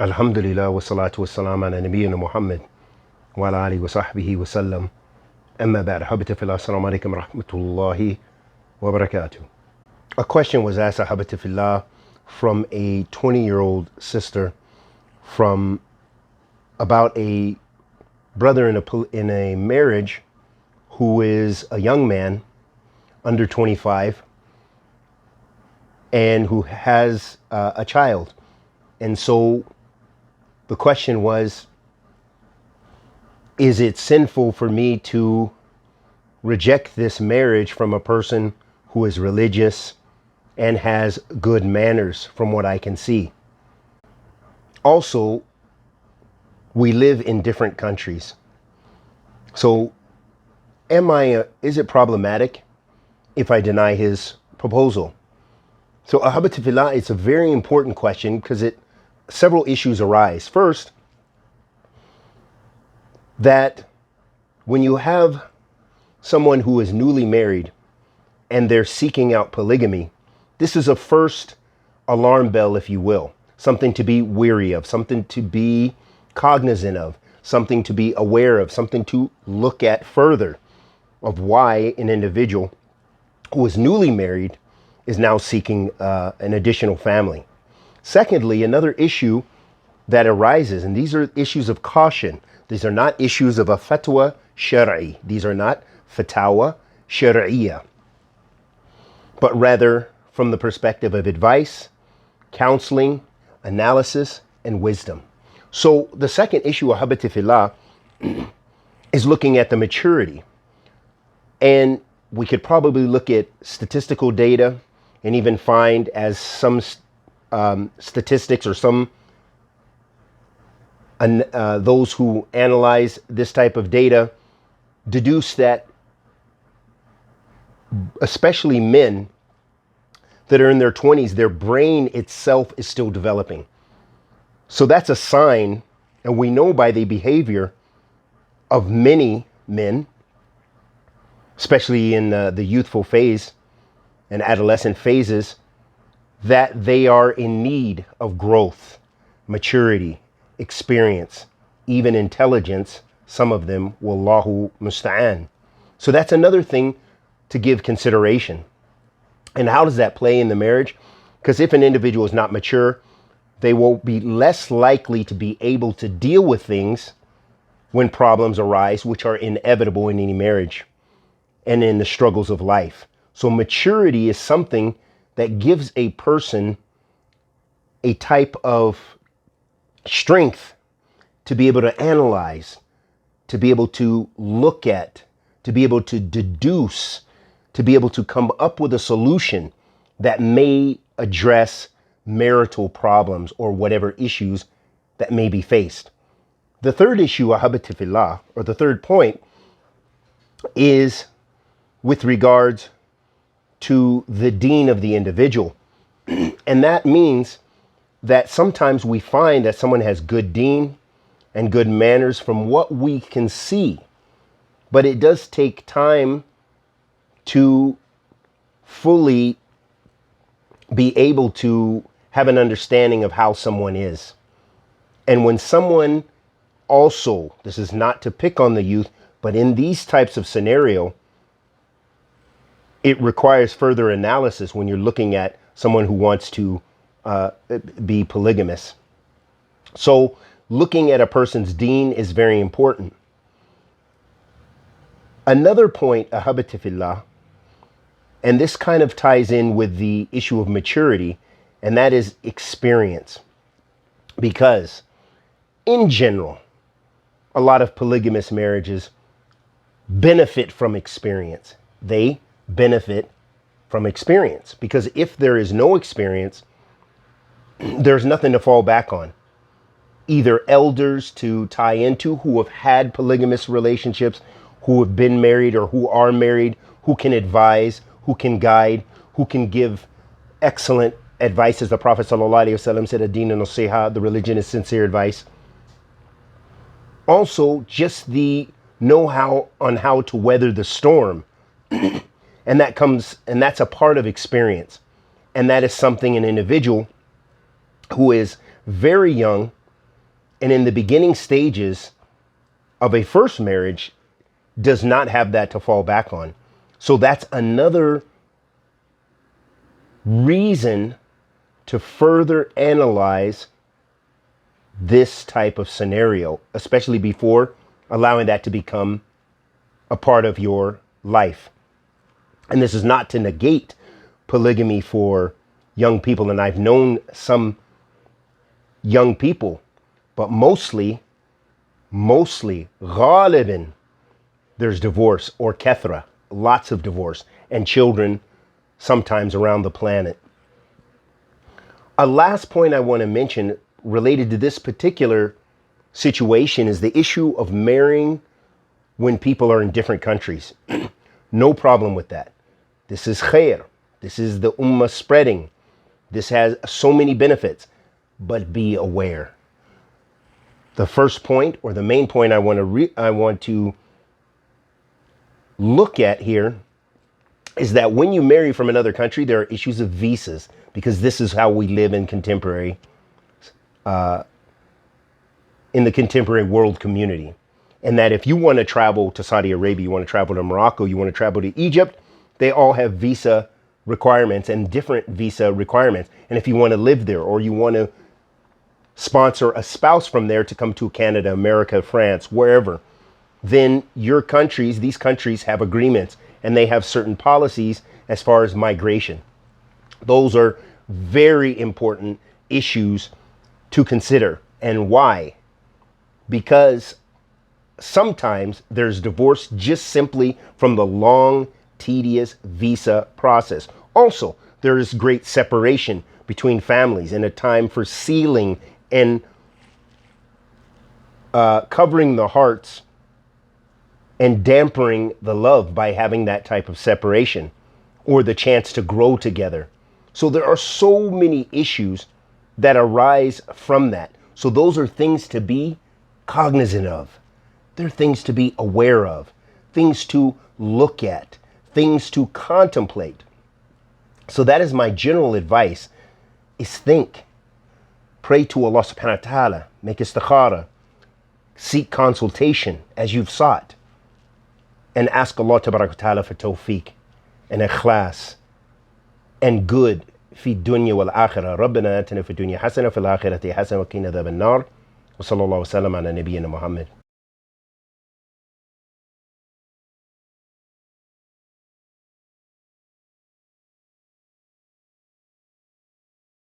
Alhamdulillah wa salatu wa salam ala nabiyyina Muhammad wa ala alihi wa sahbihi wa sallam. Amma ba'd. Habita fillah. Assalamu alaikum wa rahmatullahi wa barakatuh. A question was asked, Habita fillah, from a 20-year-old sister from about a brother in a marriage who is a young man under 25 and who has a child. And so the question was, is it sinful for me to reject this marriage from a person who is religious and has good manners from what I can see? Also, we live in different countries. So is it problematic if I deny his proposal? So Ahabati Fillah, it's a very important question because several issues arise. First, that when you have someone who is newly married and they're seeking out polygamy, this is a first alarm bell, if you will, something to be weary of, something to be cognizant of, something to be aware of, something to look at further of why an individual who is newly married is now seeking an additional family. Secondly, another issue that arises, and these are issues of caution. These are not issues of a fatwa shar'i. These are not fatawa shar'iyya, but rather from the perspective of advice, counseling, analysis, and wisdom. So the second issue, Ahabati Fillah, is looking at the maturity. And we could probably look at statistical data and even find, as some statistics or some those who analyze this type of data deduce that especially men that are in their 20s, their brain itself is still developing. So that's a sign, and we know by the behavior of many men, especially in the youthful phase and adolescent phases, that they are in need of growth, maturity, experience, even intelligence. Some of them, wallahu musta'an. So that's another thing to give consideration. And how does that play in the marriage? Because if an individual is not mature, they will be less likely to be able to deal with things when problems arise, which are inevitable in any marriage and in the struggles of life. So maturity is something that gives a person a type of strength to be able to analyze, to be able to look at, to be able to deduce, to be able to come up with a solution that may address marital problems or whatever issues that may be faced. The third issue, Ahabati Fillah, or the third point, is with regards to the deen of the individual. And that means that sometimes we find that someone has good deen and good manners from what we can see, but it does take time to fully be able to have an understanding of how someone is. And when someone also, this is not to pick on the youth, but in these types of scenario, it requires further analysis when you're looking at someone who wants to be polygamous. So looking at a person's deen is very important. Another point, Ahabati Fillah, and this kind of ties in with the issue of maturity, and that is experience. Because in general, a lot of polygamous marriages benefit from experience. They benefit from experience because if there is no experience, there's nothing to fall back on. Either elders to tie into who have had polygamous relationships, who have been married or who are married, who can advise, who can guide, who can give excellent advice, as the Prophet ﷺ said, ad-din an-nasiha, the religion is sincere advice. Also, just the know-how on how to weather the storm. And that's a part of experience. And that is something an individual who is very young And in the beginning stages of a first marriage does not have that to fall back on. So that's another reason to further analyze this type of scenario, especially before allowing that to become a part of your life. And this is not to negate polygamy for young people. And I've known some young people, but mostly, غالباً, there's divorce or kethra, lots of divorce, and children sometimes around the planet. A last point I want to mention related to this particular situation is the issue of marrying when people are in different countries. No problem with that. This is khair. This is the ummah spreading. This has so many benefits, but be aware. The first point, or the main point I want to look at here, is that when you marry from another country, there are issues of visas, because this is how we live in the contemporary world community. And that if you want to travel to Saudi Arabia, you want to travel to Morocco, you want to travel to Egypt, they all have visa requirements and different visa requirements. And if you want to live there, or you want to sponsor a spouse from there to come to Canada, America, France, wherever, then these countries have agreements, and they have certain policies as far as migration. Those are very important issues to consider. And why? Because sometimes there's divorce just simply from the long, tedious visa process. Also, there is great separation between families and a time for sealing and covering the hearts and dampering the love by having that type of separation, or the chance to grow together. So there are so many issues that arise from that. So those are things to be cognizant of. They're things to be aware of, things to look at, things to contemplate. So that is my general advice, is think. Pray to Allah subhanahu wa ta'ala, make istikhara, seek consultation as you've sought, and ask Allah tabarak wa ta'ala for tawfiq and ikhlas and good في الدنيا والآخرة. ربنا آتنا في الدنيا حسنة وفي الآخرة حسنة وقنا عذاب النار. وصلى الله وسلم على نبينا محمد.